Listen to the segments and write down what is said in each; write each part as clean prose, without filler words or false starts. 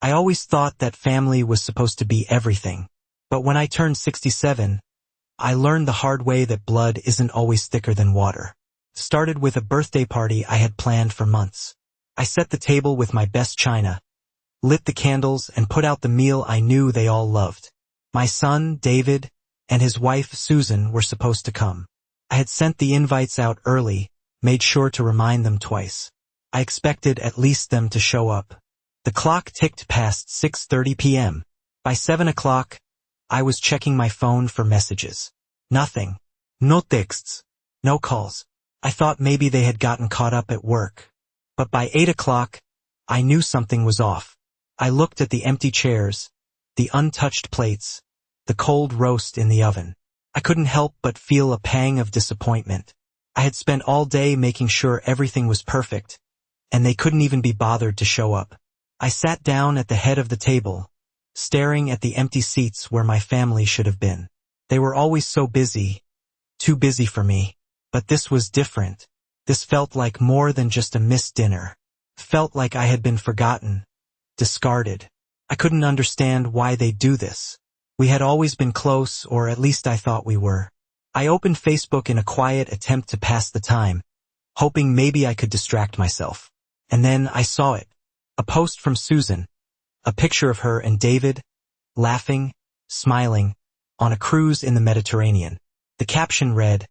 I always thought that family was supposed to be everything. But when I turned 67, I learned the hard way that blood isn't always thicker than water. Started with a birthday party I had planned for months. I set the table with my best china, lit the candles, and put out the meal I knew they all loved. My son, David, and his wife, Susan, were supposed to come. I had sent the invites out early, made sure to remind them twice. I expected at least them to show up. The clock ticked past 6:30 p.m. By 7 o'clock, I was checking my phone for messages. Nothing. No texts. No calls. I thought maybe they had gotten caught up at work. But by 8 o'clock, I knew something was off. I looked at the empty chairs, the untouched plates, the cold roast in the oven. I couldn't help but feel a pang of disappointment. I had spent all day making sure everything was perfect, and they couldn't even be bothered to show up. I sat down at the head of the table, staring at the empty seats where my family should have been. They were always so busy, too busy for me. But this was different. This felt like more than just a missed dinner. Felt like I had been forgotten, discarded. I couldn't understand why they'd do this. We had always been close, or at least I thought we were. I opened Facebook in a quiet attempt to pass the time, hoping maybe I could distract myself. And then I saw it. A post from Susan. A picture of her and David, laughing, smiling, on a cruise in the Mediterranean. The caption read,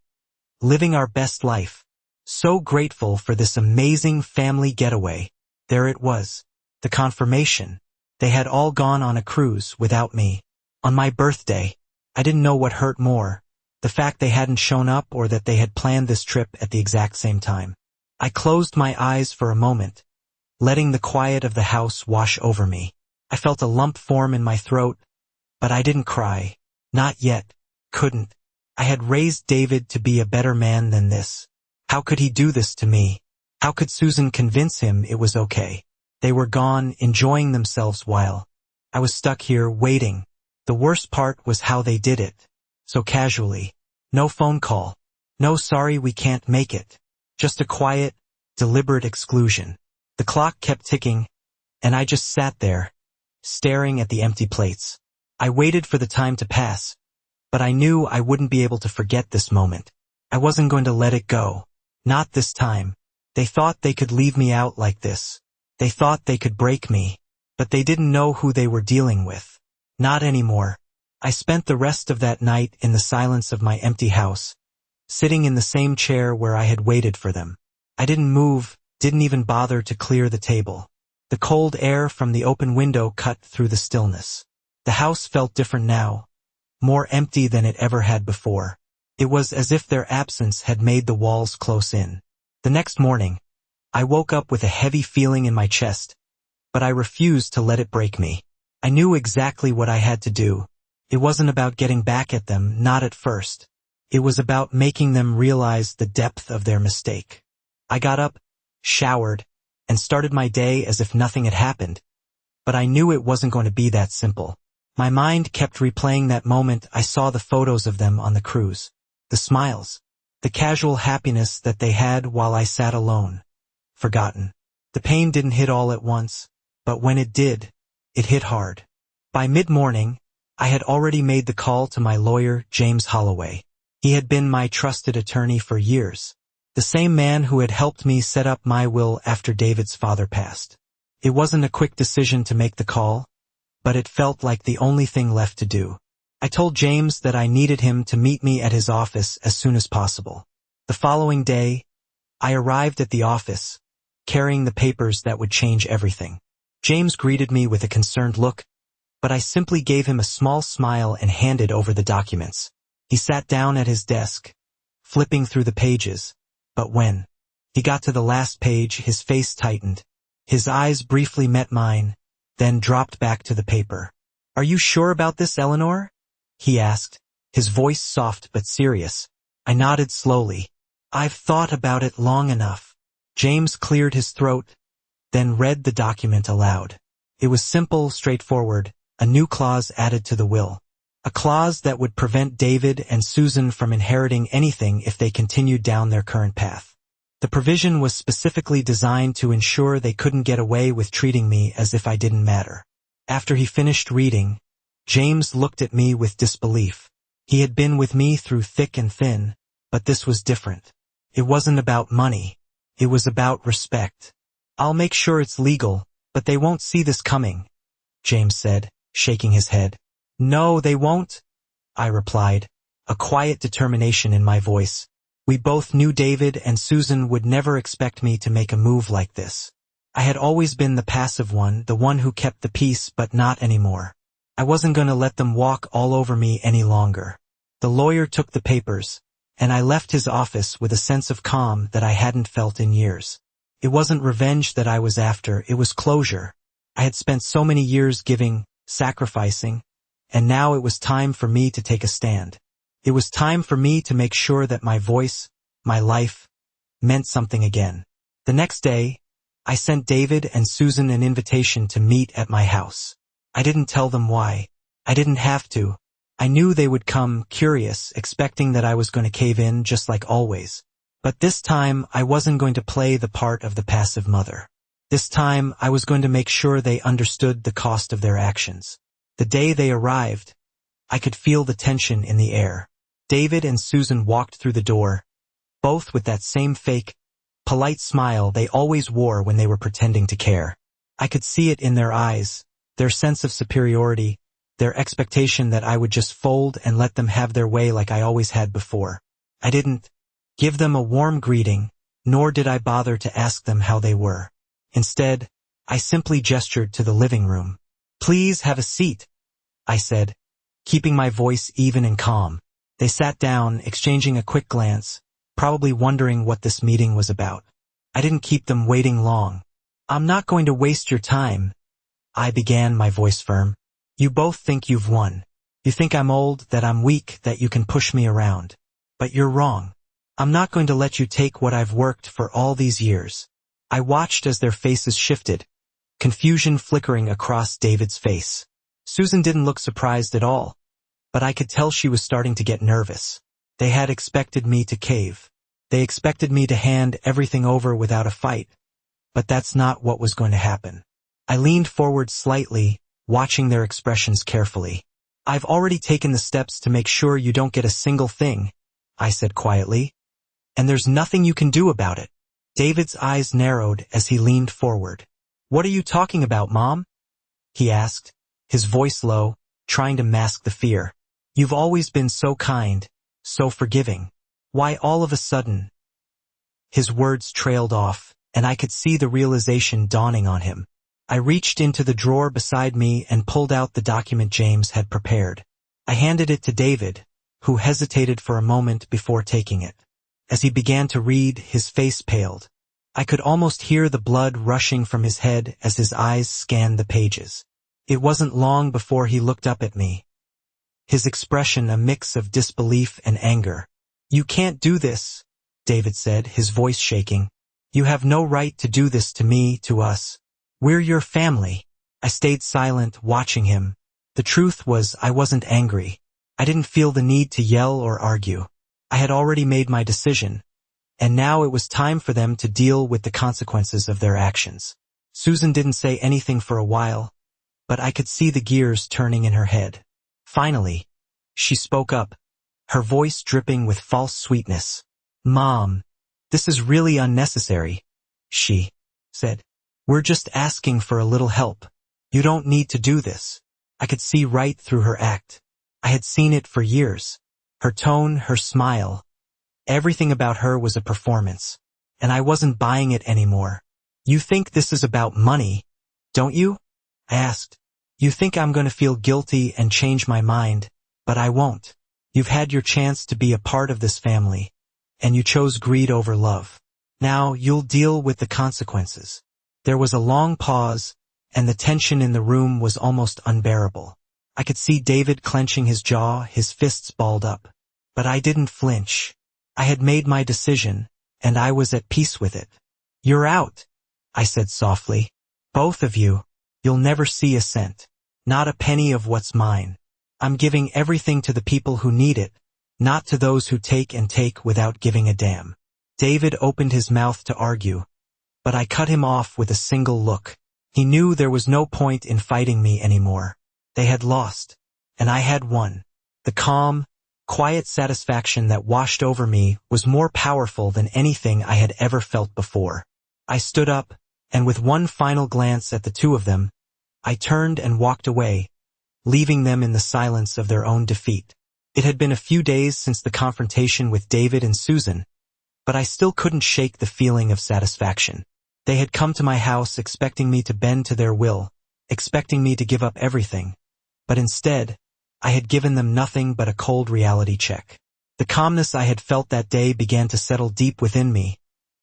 "Living our best life. So grateful for this amazing family getaway." There it was. The confirmation. They had all gone on a cruise without me. On my birthday. I didn't know what hurt more, the fact they hadn't shown up or that they had planned this trip at the exact same time. I closed my eyes for a moment, letting the quiet of the house wash over me. I felt a lump form in my throat, but I didn't cry. Not yet. Couldn't. I had raised David to be a better man than this. How could he do this to me? How could Susan convince him it was okay? They were gone, enjoying themselves while I was stuck here waiting. The worst part was how they did it. So casually. No phone call. No sorry we can't make it. Just a quiet, deliberate exclusion. The clock kept ticking, and I just sat there, staring at the empty plates. I waited for the time to pass. But I knew I wouldn't be able to forget this moment. I wasn't going to let it go. Not this time. They thought they could leave me out like this. They thought they could break me. But they didn't know who they were dealing with. Not anymore. I spent the rest of that night in the silence of my empty house, sitting in the same chair where I had waited for them. I didn't move, didn't even bother to clear the table. The cold air from the open window cut through the stillness. The house felt different now. More empty than it ever had before. It was as if their absence had made the walls close in. The next morning, I woke up with a heavy feeling in my chest, but I refused to let it break me. I knew exactly what I had to do. It wasn't about getting back at them, not at first. It was about making them realize the depth of their mistake. I got up, showered, and started my day as if nothing had happened. But I knew it wasn't going to be that simple. My mind kept replaying that moment I saw the photos of them on the cruise. The smiles. The casual happiness that they had while I sat alone. Forgotten. The pain didn't hit all at once, but when it did, it hit hard. By mid-morning, I had already made the call to my lawyer, James Holloway. He had been my trusted attorney for years. The same man who had helped me set up my will after David's father passed. It wasn't a quick decision to make the call, but it felt like the only thing left to do. I told James that I needed him to meet me at his office as soon as possible. The following day, I arrived at the office, carrying the papers that would change everything. James greeted me with a concerned look, but I simply gave him a small smile and handed over the documents. He sat down at his desk, flipping through the pages, but when he got to the last page, his face tightened. His eyes briefly met mine, then dropped back to the paper. "Are you sure about this, Eleanor?" he asked, his voice soft but serious. I nodded slowly. "I've thought about it long enough." James cleared his throat, then read the document aloud. It was simple, straightforward, a new clause added to the will. A clause that would prevent David and Susan from inheriting anything if they continued down their current path. The provision was specifically designed to ensure they couldn't get away with treating me as if I didn't matter. After he finished reading, James looked at me with disbelief. He had been with me through thick and thin, but this was different. It wasn't about money. It was about respect. "I'll make sure it's legal, but they won't see this coming," James said, shaking his head. "No, they won't," I replied, a quiet determination in my voice. We both knew David and Susan would never expect me to make a move like this. I had always been the passive one, the one who kept the peace, but not anymore. I wasn't going to let them walk all over me any longer. The lawyer took the papers, and I left his office with a sense of calm that I hadn't felt in years. It wasn't revenge that I was after, it was closure. I had spent so many years giving, sacrificing, and now it was time for me to take a stand. It was time for me to make sure that my voice, my life, meant something again. The next day, I sent David and Susan an invitation to meet at my house. I didn't tell them why. I didn't have to. I knew they would come, curious, expecting that I was going to cave in just like always. But this time, I wasn't going to play the part of the passive mother. This time, I was going to make sure they understood the cost of their actions. The day they arrived, I could feel the tension in the air. David and Susan walked through the door, both with that same fake, polite smile they always wore when they were pretending to care. I could see it in their eyes, their sense of superiority, their expectation that I would just fold and let them have their way like I always had before. I didn't give them a warm greeting, nor did I bother to ask them how they were. Instead, I simply gestured to the living room. "Please have a seat," I said, keeping my voice even and calm. They sat down, exchanging a quick glance, probably wondering what this meeting was about. I didn't keep them waiting long. "I'm not going to waste your time," I began, my voice firm. "You both think you've won. You think I'm old, that I'm weak, that you can push me around. But you're wrong. I'm not going to let you take what I've worked for all these years." I watched as their faces shifted, confusion flickering across David's face. Susan didn't look surprised at all, but I could tell she was starting to get nervous. They had expected me to cave. They expected me to hand everything over without a fight, but that's not what was going to happen. I leaned forward slightly, watching their expressions carefully. "I've already taken the steps to make sure you don't get a single thing," I said quietly, "and there's nothing you can do about it." David's eyes narrowed as he leaned forward. "What are you talking about, Mom?" he asked, his voice low, trying to mask the fear. "You've always been so kind, so forgiving. Why all of a sudden?" His words trailed off, and I could see the realization dawning on him. I reached into the drawer beside me and pulled out the document James had prepared. I handed it to David, who hesitated for a moment before taking it. As he began to read, his face paled. I could almost hear the blood rushing from his head as his eyes scanned the pages. It wasn't long before he looked up at me, his expression a mix of disbelief and anger. "You can't do this," David said, his voice shaking. "You have no right to do this to me, to us. We're your family." I stayed silent, watching him. The truth was, I wasn't angry. I didn't feel the need to yell or argue. I had already made my decision, and now it was time for them to deal with the consequences of their actions. Susan didn't say anything for a while, but I could see the gears turning in her head. Finally, she spoke up, her voice dripping with false sweetness. "Mom, this is really unnecessary," she said. "We're just asking for a little help. You don't need to do this." I could see right through her act. I had seen it for years. Her tone, her smile, everything about her was a performance, and I wasn't buying it anymore. "You think this is about money, don't you?" I asked. "You think I'm going to feel guilty and change my mind, but I won't. You've had your chance to be a part of this family, and you chose greed over love. Now you'll deal with the consequences." There was a long pause, and the tension in the room was almost unbearable. I could see David clenching his jaw, his fists balled up. But I didn't flinch. I had made my decision, and I was at peace with it. "You're out," I said softly. "Both of you. You'll never see a cent. Not a penny of what's mine. I'm giving everything to the people who need it, not to those who take and take without giving a damn." David opened his mouth to argue, but I cut him off with a single look. He knew there was no point in fighting me anymore. They had lost, and I had won. The calm, quiet satisfaction that washed over me was more powerful than anything I had ever felt before. I stood up, and with one final glance at the two of them, I turned and walked away, leaving them in the silence of their own defeat. It had been a few days since the confrontation with David and Susan, but I still couldn't shake the feeling of satisfaction. They had come to my house expecting me to bend to their will, expecting me to give up everything, but instead, I had given them nothing but a cold reality check. The calmness I had felt that day began to settle deep within me,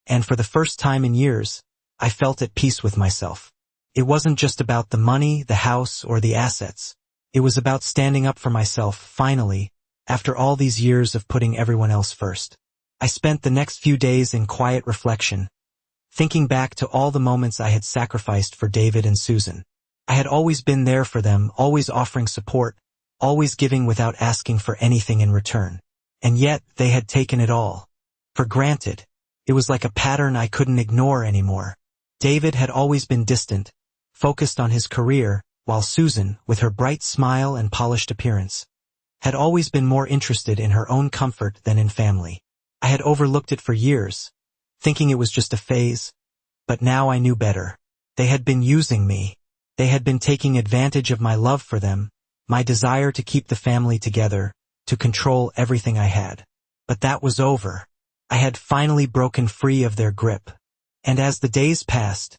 and for the first time in years, I felt at peace with myself. It wasn't just about the money, the house, or the assets. It was about standing up for myself, finally, after all these years of putting everyone else first. I spent the next few days in quiet reflection, thinking back to all the moments I had sacrificed for David and Susan. I had always been there for them, always offering support, always giving without asking for anything in return. And yet, they had taken it all for granted. It was like a pattern I couldn't ignore anymore. David had always been distant, focused on his career, while Susan, with her bright smile and polished appearance, had always been more interested in her own comfort than in family. I had overlooked it for years, thinking it was just a phase, but now I knew better. They had been using me. They had been taking advantage of my love for them, my desire to keep the family together, to control everything I had. But that was over. I had finally broken free of their grip. And as the days passed,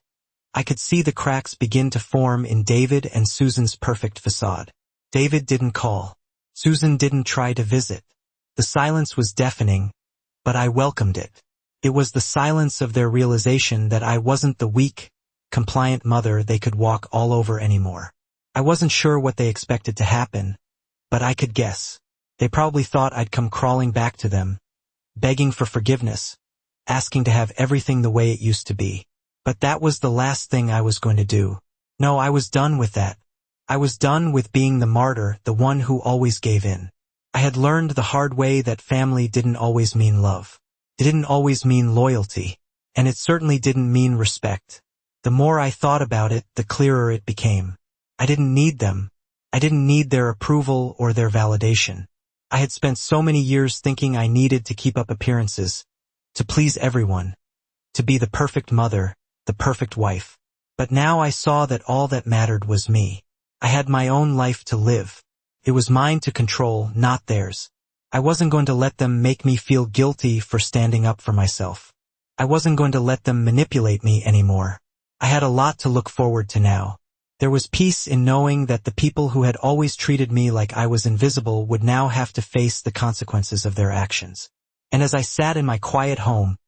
I could see the cracks begin to form in David and Susan's perfect facade. David didn't call. Susan didn't try to visit. The silence was deafening, but I welcomed it. It was the silence of their realization that I wasn't the weak, compliant mother they could walk all over anymore. I wasn't sure what they expected to happen, but I could guess. They probably thought I'd come crawling back to them, begging for forgiveness, asking to have everything the way it used to be. But that was the last thing I was going to do. No, I was done with that. I was done with being the martyr, the one who always gave in. I had learned the hard way that family didn't always mean love. It didn't always mean loyalty, and it certainly didn't mean respect. The more I thought about it, the clearer it became. I didn't need them. I didn't need their approval or their validation. I had spent so many years thinking I needed to keep up appearances, to please everyone, to be the perfect mother, the perfect wife. But now I saw that all that mattered was me. I had my own life to live. It was mine to control, not theirs. I wasn't going to let them make me feel guilty for standing up for myself. I wasn't going to let them manipulate me anymore. I had a lot to look forward to now. There was peace in knowing that the people who had always treated me like I was invisible would now have to face the consequences of their actions. And as I sat in my quiet home,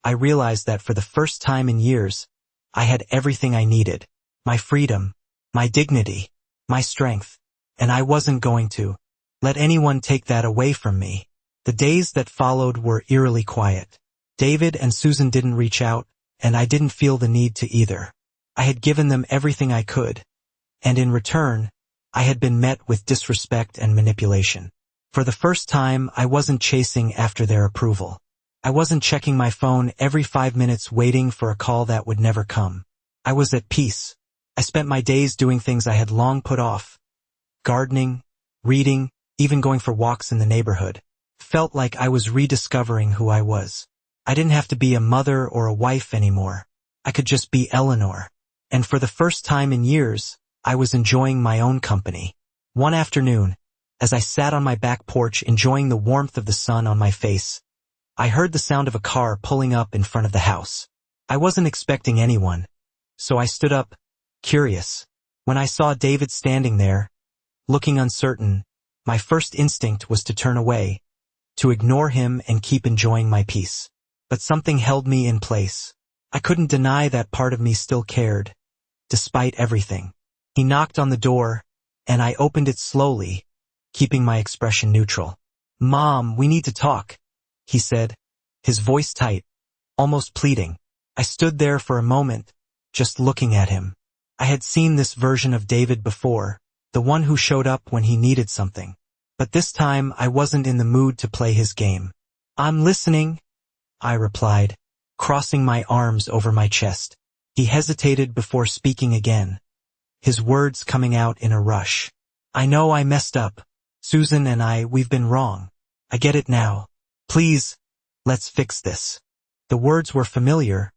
I realized that for the first time in years, I had everything I needed. My freedom, my dignity, my strength. And I wasn't going to let anyone take that away from me. The days that followed were eerily quiet. David and Susan didn't reach out, and I didn't feel the need to either. I had given them everything I could, and in return, I had been met with disrespect and manipulation. For the first time, I wasn't chasing after their approval. I wasn't checking my phone every 5 minutes waiting for a call that would never come. I was at peace. I spent my days doing things I had long put off. Gardening, reading, even going for walks in the neighborhood. Felt like I was rediscovering who I was. I didn't have to be a mother or a wife anymore. I could just be Eleanor. And for the first time in years, I was enjoying my own company. One afternoon, as I sat on my back porch enjoying the warmth of the sun on my face, I heard the sound of a car pulling up in front of the house. I wasn't expecting anyone, so I stood up, curious. When I saw David standing there, looking uncertain, my first instinct was to turn away, to ignore him and keep enjoying my peace. But something held me in place. I couldn't deny that part of me still cared, despite everything. He knocked on the door, and I opened it slowly, keeping my expression neutral. "Mom, we need to talk," he said, his voice tight, almost pleading. I stood there for a moment, just looking at him. I had seen this version of David before, the one who showed up when he needed something. But this time I wasn't in the mood to play his game. "I'm listening," I replied, crossing my arms over my chest. He hesitated before speaking again, his words coming out in a rush. I know I messed up. Susan and we've been wrong. I get it now. Please, let's fix this. The words were familiar,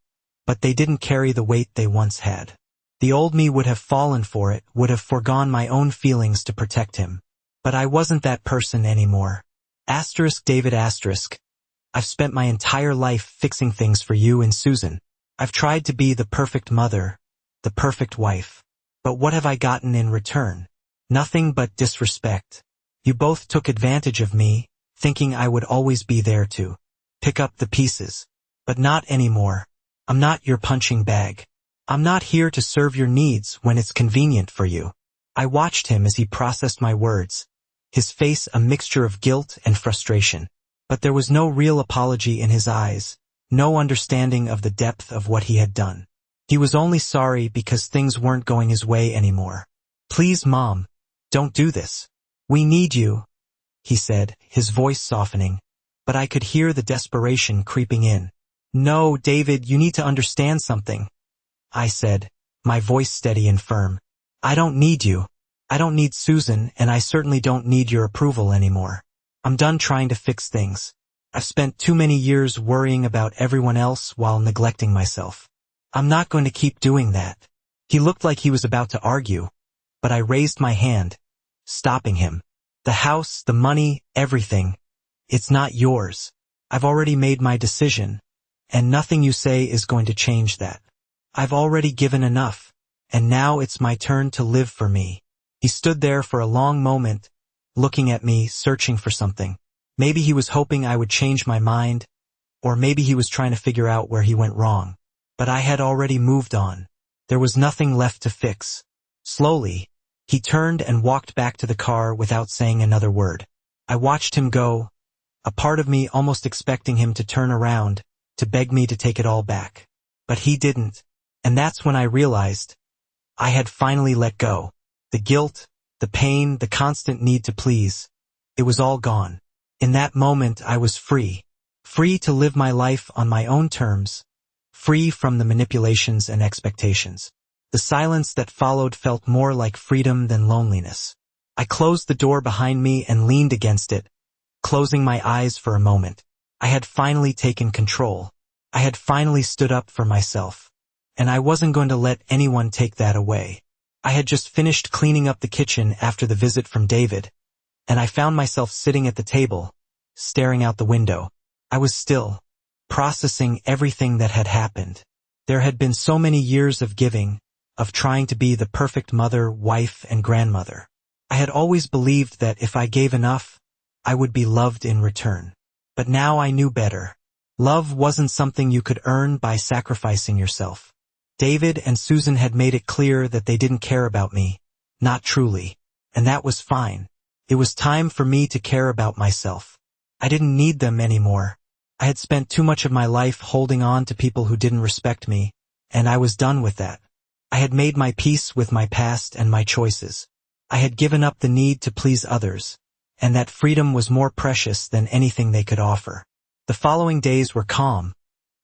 but they didn't carry the weight they once had. The old me would have fallen for it, would have foregone my own feelings to protect him. But I wasn't that person anymore. David I've spent my entire life fixing things for you and Susan. I've tried to be the perfect mother, the perfect wife. But what have I gotten in return? Nothing but disrespect. You both took advantage of me, thinking I would always be there to pick up the pieces. But not anymore. I'm not your punching bag. I'm not here to serve your needs when it's convenient for you. I watched him as he processed my words, his face a mixture of guilt and frustration. But there was no real apology in his eyes, no understanding of the depth of what he had done. He was only sorry because things weren't going his way anymore. Please, Mom, don't do this. We need you, he said, his voice softening, but I could hear the desperation creeping in. No, David, you need to understand something, I said, my voice steady and firm. I don't need you. I don't need Susan, and I certainly don't need your approval anymore. I'm done trying to fix things. I've spent too many years worrying about everyone else while neglecting myself. I'm not going to keep doing that. He looked like he was about to argue, but I raised my hand, stopping him. The house, the money, everything. It's not yours. I've already made my decision, and nothing you say is going to change that. I've already given enough, and now it's my turn to live for me. He stood there for a long moment, looking at me, searching for something. Maybe he was hoping I would change my mind, or maybe he was trying to figure out where he went wrong. But I had already moved on. There was nothing left to fix. Slowly, he turned and walked back to the car without saying another word. I watched him go, a part of me almost expecting him to turn around, to beg me to take it all back. But he didn't, and that's when I realized I had finally let go. The guilt, the pain, the constant need to please, it was all gone. In that moment I was free. Free to live my life on my own terms. Free from the manipulations and expectations. The silence that followed felt more like freedom than loneliness. I closed the door behind me and leaned against it, closing my eyes for a moment. I had finally taken control. I had finally stood up for myself. And I wasn't going to let anyone take that away. I had just finished cleaning up the kitchen after the visit from David, and I found myself sitting at the table, staring out the window. I was still processing everything that had happened. There had been so many years of giving, of trying to be the perfect mother, wife, and grandmother. I had always believed that if I gave enough, I would be loved in return. But now I knew better. Love wasn't something you could earn by sacrificing yourself. David and Susan had made it clear that they didn't care about me, not truly, and that was fine. It was time for me to care about myself. I didn't need them anymore. I had spent too much of my life holding on to people who didn't respect me, and I was done with that. I had made my peace with my past and my choices. I had given up the need to please others, and that freedom was more precious than anything they could offer. The following days were calm,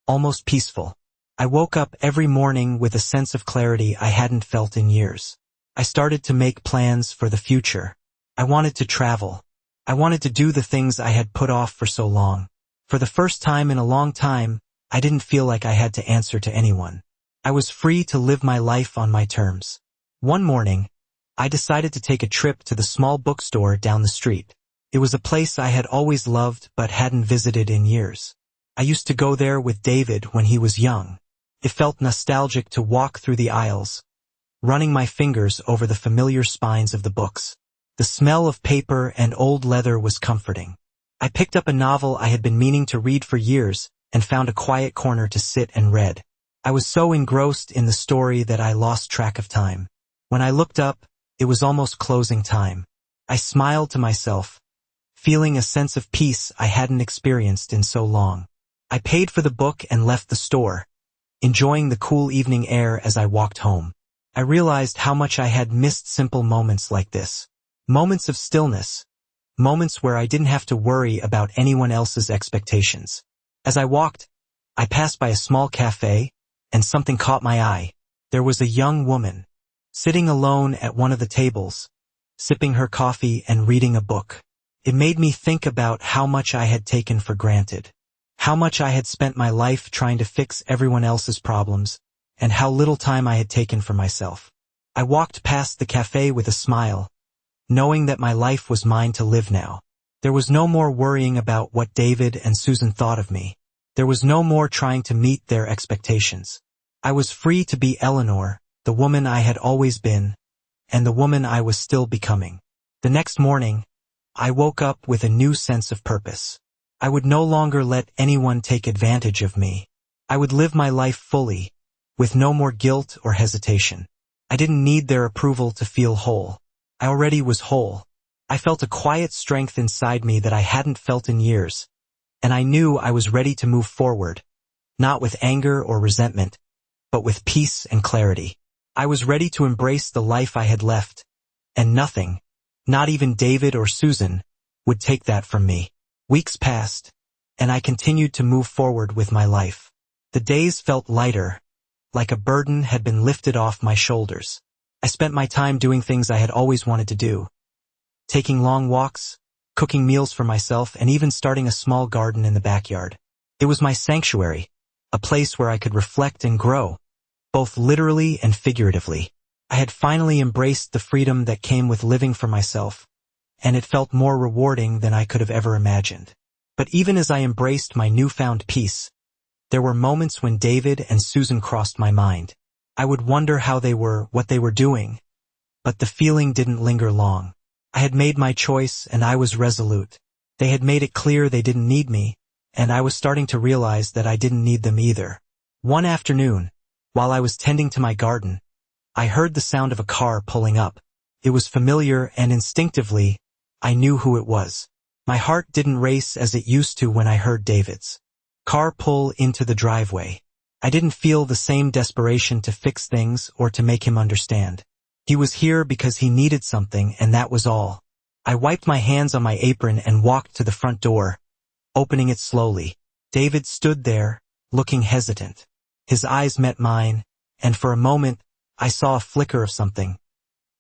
almost peaceful. I woke up every morning with a sense of clarity I hadn't felt in years. I started to make plans for the future. I wanted to travel. I wanted to do the things I had put off for so long. For the first time in a long time, I didn't feel like I had to answer to anyone. I was free to live my life on my terms. One morning, I decided to take a trip to the small bookstore down the street. It was a place I had always loved but hadn't visited in years. I used to go there with David when he was young. It felt nostalgic to walk through the aisles, running my fingers over the familiar spines of the books. The smell of paper and old leather was comforting. I picked up a novel I had been meaning to read for years and found a quiet corner to sit and read. I was so engrossed in the story that I lost track of time. When I looked up, it was almost closing time. I smiled to myself, feeling a sense of peace I hadn't experienced in so long. I paid for the book and left the store, enjoying the cool evening air as I walked home. I realized how much I had missed simple moments like this. Moments of stillness. Moments where I didn't have to worry about anyone else's expectations. As I walked, I passed by a small cafe, and something caught my eye. There was a young woman, sitting alone at one of the tables, sipping her coffee and reading a book. It made me think about how much I had taken for granted, how much I had spent my life trying to fix everyone else's problems, and how little time I had taken for myself. I walked past the cafe with a smile, knowing that my life was mine to live now. There was no more worrying about what David and Susan thought of me. There was no more trying to meet their expectations. I was free to be Eleanor, the woman I had always been, and the woman I was still becoming. The next morning, I woke up with a new sense of purpose. I would no longer let anyone take advantage of me. I would live my life fully, with no more guilt or hesitation. I didn't need their approval to feel whole. I already was whole. I felt a quiet strength inside me that I hadn't felt in years, and I knew I was ready to move forward, not with anger or resentment, but with peace and clarity. I was ready to embrace the life I had left, and nothing, not even David or Susan, would take that from me. Weeks passed, and I continued to move forward with my life. The days felt lighter, like a burden had been lifted off my shoulders. I spent my time doing things I had always wanted to do, taking long walks, cooking meals for myself, and even starting a small garden in the backyard. It was my sanctuary, a place where I could reflect and grow, both literally and figuratively. I had finally embraced the freedom that came with living for myself, and it felt more rewarding than I could have ever imagined. But even as I embraced my newfound peace, there were moments when David and Susan crossed my mind. I would wonder how they were, what they were doing, but the feeling didn't linger long. I had made my choice, and I was resolute. They had made it clear they didn't need me, and I was starting to realize that I didn't need them either. One afternoon, while I was tending to my garden, I heard the sound of a car pulling up. It was familiar, and instinctively, I knew who it was. My heart didn't race as it used to when I heard David's car pull into the driveway. I didn't feel the same desperation to fix things or to make him understand. He was here because he needed something, and that was all. I wiped my hands on my apron and walked to the front door, opening it slowly. David stood there, looking hesitant. His eyes met mine, and for a moment, I saw a flicker of something.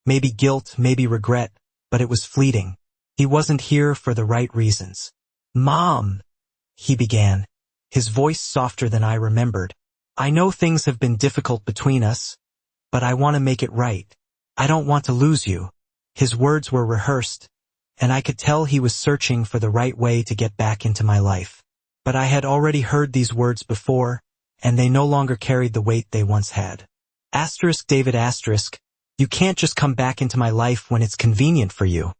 Maybe guilt, maybe regret, but it was fleeting. He wasn't here for the right reasons. "Mom," he began, his voice softer than I remembered. "I know things have been difficult between us, but I want to make it right. I don't want to lose you." His words were rehearsed, and I could tell he was searching for the right way to get back into my life. But I had already heard these words before, and they no longer carried the weight they once had. David, you can't just come back into my life when it's convenient for you,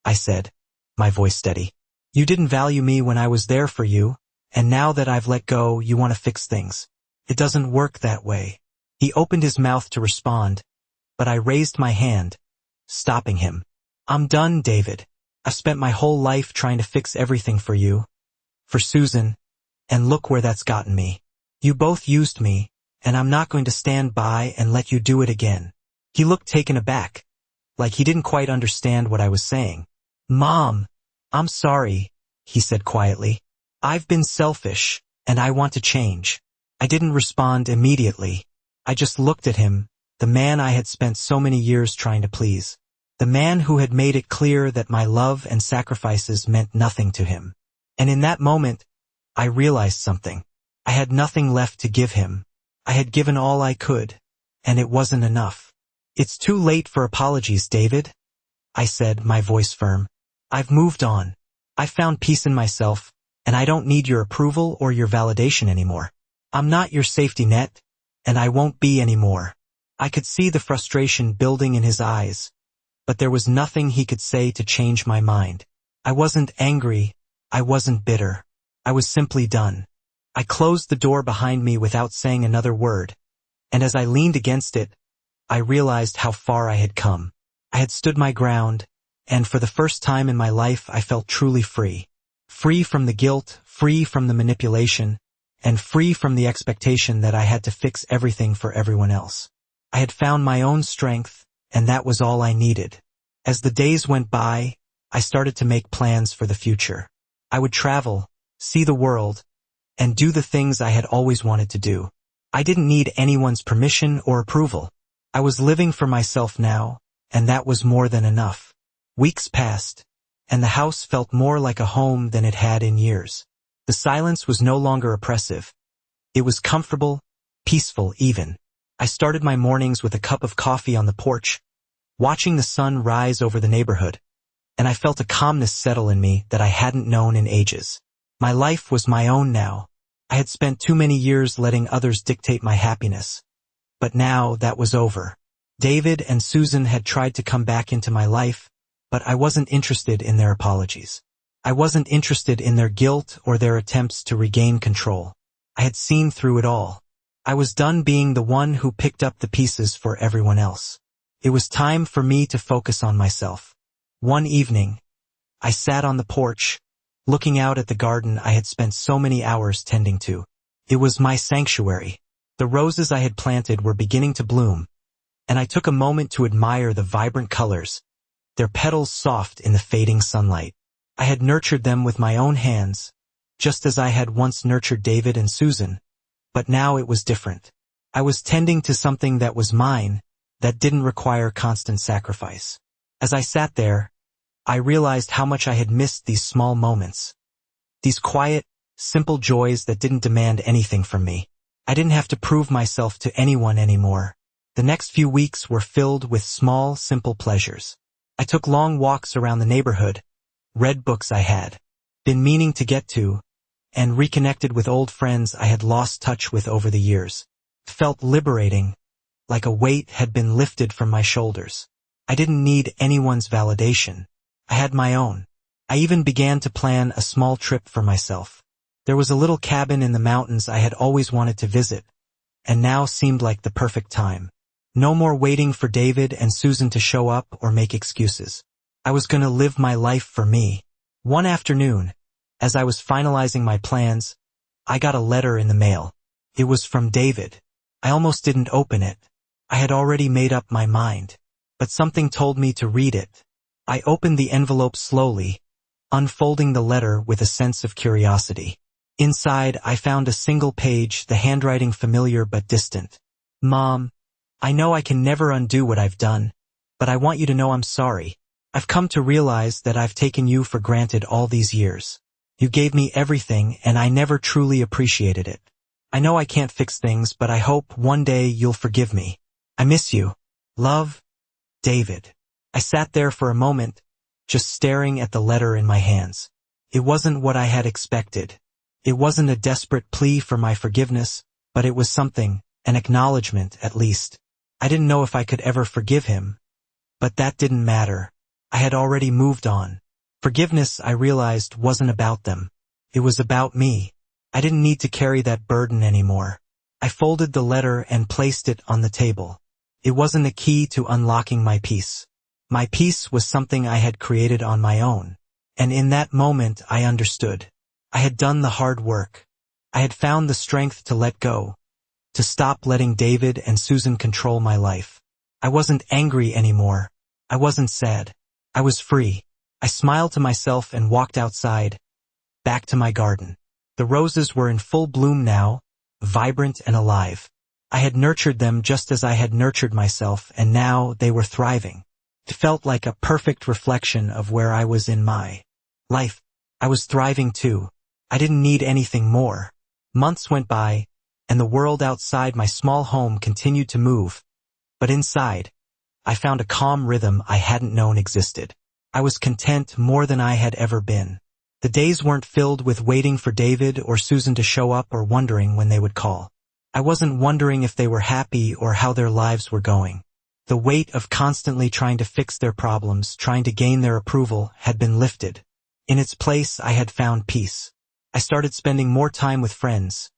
I said, my voice steady. You didn't value me when I was there for you, and now that I've let go, you want to fix things. It doesn't work that way. He opened his mouth to respond, but I raised my hand, stopping him. I'm done, David. I've spent my whole life trying to fix everything for you, for Susan, and look where that's gotten me. You both used me, and I'm not going to stand by and let you do it again. He looked taken aback, like he didn't quite understand what I was saying. Mom, I'm sorry, he said quietly. I've been selfish, and I want to change. I didn't respond immediately. I just looked at him, the man I had spent so many years trying to please. The man who had made it clear that my love and sacrifices meant nothing to him. And in that moment, I realized something. I had nothing left to give him. I had given all I could, and it wasn't enough. It's too late for apologies, David, I said, my voice firm. I've moved on. I found peace in myself, and I don't need your approval or your validation anymore. I'm not your safety net, and I won't be anymore. I could see the frustration building in his eyes, but there was nothing he could say to change my mind. I wasn't angry. I wasn't bitter. I was simply done. I closed the door behind me without saying another word, and as I leaned against it, I realized how far I had come. I had stood my ground, and for the first time in my life I felt truly free. Free from the guilt, free from the manipulation, and free from the expectation that I had to fix everything for everyone else. I had found my own strength, and that was all I needed. As the days went by, I started to make plans for the future. I would travel, see the world, and do the things I had always wanted to do. I didn't need anyone's permission or approval. I was living for myself now, and that was more than enough. Weeks passed, and the house felt more like a home than it had in years. The silence was no longer oppressive. It was comfortable, peaceful even. I started my mornings with a cup of coffee on the porch, watching the sun rise over the neighborhood, and I felt a calmness settle in me that I hadn't known in ages. My life was my own now. I had spent too many years letting others dictate my happiness. But now that was over. David and Susan had tried to come back into my life, but I wasn't interested in their apologies. I wasn't interested in their guilt or their attempts to regain control. I had seen through it all. I was done being the one who picked up the pieces for everyone else. It was time for me to focus on myself. One evening, I sat on the porch, looking out at the garden I had spent so many hours tending to. It was my sanctuary. The roses I had planted were beginning to bloom, and I took a moment to admire the vibrant colors, their petals soft in the fading sunlight. I had nurtured them with my own hands, just as I had once nurtured David and Susan, but now it was different. I was tending to something that was mine, that didn't require constant sacrifice. As I sat there, I realized how much I had missed these small moments. These quiet, simple joys that didn't demand anything from me. I didn't have to prove myself to anyone anymore. The next few weeks were filled with small, simple pleasures. I took long walks around the neighborhood, read books I had been meaning to get to, and reconnected with old friends I had lost touch with over the years. It felt liberating, like a weight had been lifted from my shoulders. I didn't need anyone's validation. I had my own. I even began to plan a small trip for myself. There was a little cabin in the mountains I had always wanted to visit, and now seemed like the perfect time. No more waiting for David and Susan to show up or make excuses. I was going to live my life for me. One afternoon, as I was finalizing my plans, I got a letter in the mail. It was from David. I almost didn't open it. I had already made up my mind, but something told me to read it. I opened the envelope slowly, unfolding the letter with a sense of curiosity. Inside, I found a single page, the handwriting familiar but distant. Mom, I know I can never undo what I've done, but I want you to know I'm sorry. I've come to realize that I've taken you for granted all these years. You gave me everything and I never truly appreciated it. I know I can't fix things, but I hope one day you'll forgive me. I miss you. Love, David. I sat there for a moment, just staring at the letter in my hands. It wasn't what I had expected. It wasn't a desperate plea for my forgiveness, but it was something, an acknowledgement at least. I didn't know if I could ever forgive him, but that didn't matter. I had already moved on. Forgiveness, I realized, wasn't about them. It was about me. I didn't need to carry that burden anymore. I folded the letter and placed it on the table. It wasn't a key to unlocking my peace. My peace was something I had created on my own. And in that moment, I understood. I had done the hard work. I had found the strength to let go, to stop letting David and Susan control my life. I wasn't angry anymore. I wasn't sad. I was free. I smiled to myself and walked outside, back to my garden. The roses were in full bloom now, vibrant and alive. I had nurtured them just as I had nurtured myself, and now they were thriving. It felt like a perfect reflection of where I was in my life. I was thriving too. I didn't need anything more. Months went by, and the world outside my small home continued to move. But inside, I found a calm rhythm I hadn't known existed. I was content more than I had ever been. The days weren't filled with waiting for David or Susan to show up or wondering when they would call. I wasn't wondering if they were happy or how their lives were going. The weight of constantly trying to fix their problems, trying to gain their approval, had been lifted. In its place, I had found peace. I started spending more time with friends,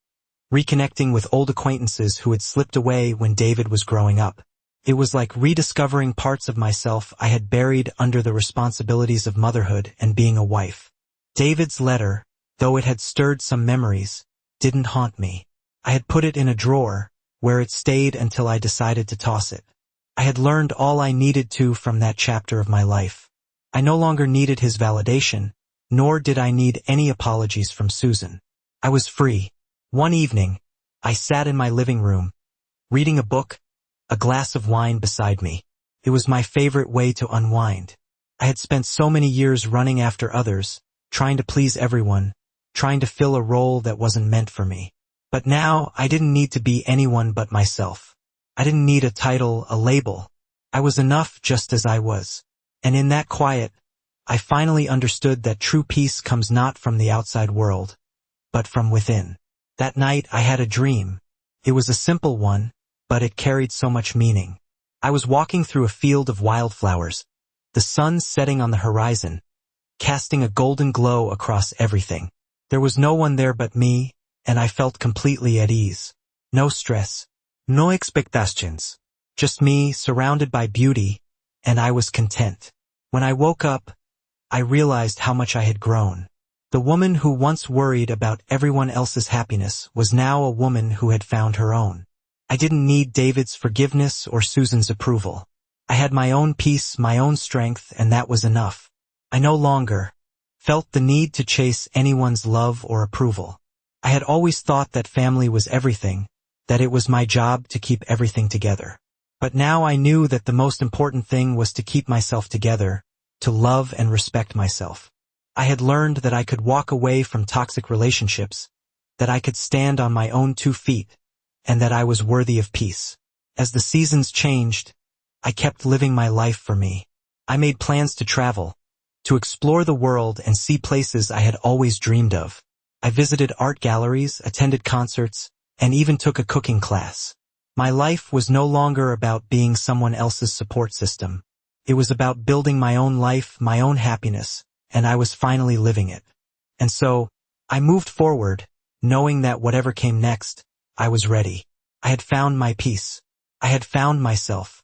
reconnecting with old acquaintances who had slipped away when David was growing up. It was like rediscovering parts of myself I had buried under the responsibilities of motherhood and being a wife. David's letter, though it had stirred some memories, didn't haunt me. I had put it in a drawer, where it stayed until I decided to toss it. I had learned all I needed to from that chapter of my life. I no longer needed his validation, nor did I need any apologies from Susan. I was free. One evening, I sat in my living room, reading a book, a glass of wine beside me. It was my favorite way to unwind. I had spent so many years running after others, trying to please everyone, trying to fill a role that wasn't meant for me. But now, I didn't need to be anyone but myself. I didn't need a title, a label. I was enough just as I was. And in that quiet, I finally understood that true peace comes not from the outside world, but from within. That night, I had a dream. It was a simple one, but it carried so much meaning. I was walking through a field of wildflowers, the sun setting on the horizon, casting a golden glow across everything. There was no one there but me, and I felt completely at ease. No stress, no expectations. Just me, surrounded by beauty, and I was content. When I woke up, I realized how much I had grown. The woman who once worried about everyone else's happiness was now a woman who had found her own. I didn't need David's forgiveness or Susan's approval. I had my own peace, my own strength, and that was enough. I no longer felt the need to chase anyone's love or approval. I had always thought that family was everything, that it was my job to keep everything together. But now I knew that the most important thing was to keep myself together, to love and respect myself. I had learned that I could walk away from toxic relationships, that I could stand on my own 2 feet, and that I was worthy of peace. As the seasons changed, I kept living my life for me. I made plans to travel, to explore the world and see places I had always dreamed of. I visited art galleries, attended concerts, and even took a cooking class. My life was no longer about being someone else's support system. It was about building my own life, my own happiness, and I was finally living it. And so, I moved forward, knowing that whatever came next, I was ready. I had found my peace. I had found myself,